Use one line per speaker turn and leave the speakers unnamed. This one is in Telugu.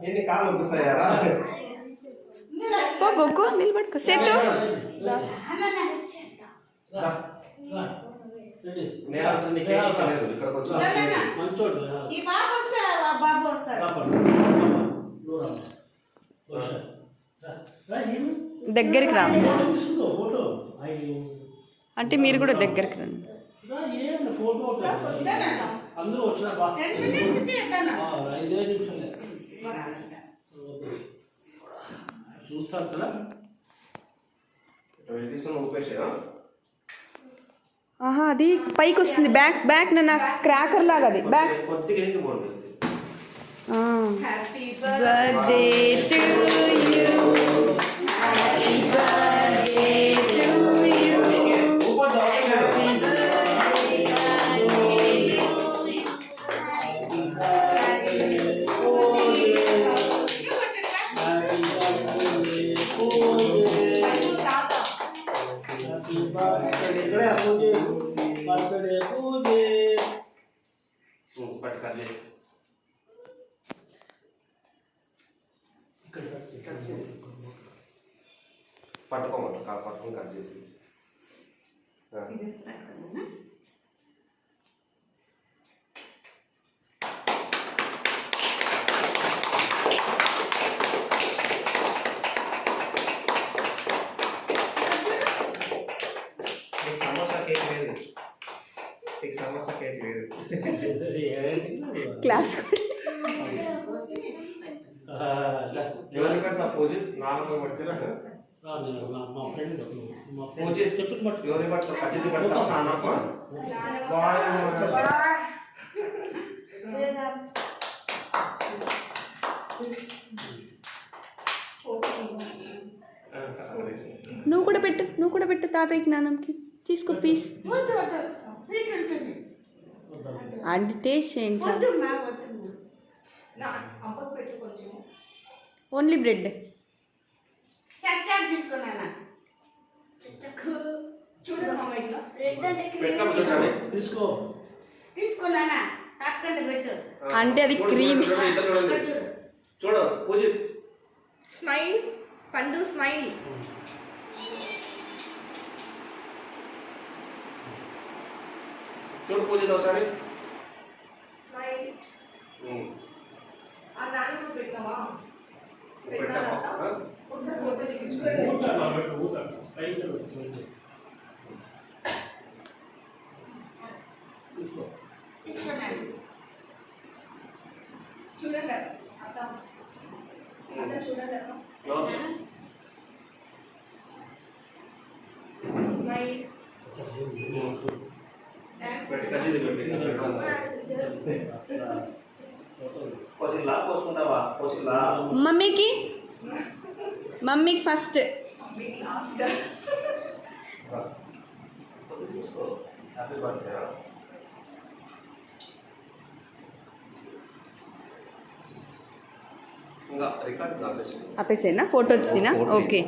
ఎన్ని కాళ్ళు వస్తాయారా
బొక్కు నిలబడుకో సేతు దగ్గరికి రా అంటే మీరు కూడా దగ్గరికి రండి.
చూస్తారు కదా
ఆహా అది పైకి వస్తుంది బ్యాక్ బ్యాక్ నా క్రాకర్ లాగా అది back birthday to you happy birthday to you
పట్టుకోమంట పట్టుకుని కట్ చేసి సమోసా కేక్ లేదు సమోసా కేక్ లేదు
క్లాస్
ఎవరికి పెడతా పూజ నాలుగు పడుతున్నా
మా ఫ్రెండ్
పూజ ఎవరికి పడతా కట్టి పడతా నాన్నకు
నువ్వు కూడా పెట్టు తాతయ్యకి నాన్నకి తీసుకో పీస్ అంటే టేస్ట్ చేయండి ఓన్లీ బ్రెడ్ అంటే అది క్రీమ్
చూడ పూజ
స్మైల్ పండు స్మైల్
చూడు పూజ ఒకసారి
స్మైల్ ఆ నాన్న పెట్టావా ఒకసారి ఫోటో చూడండి అత్త చూడండి స్మైల్
మమ్మీకి ఫస్ట్
ఇంకా రికార్డ్
ఆపేసేనా ఫోటో తీసినా ఓకే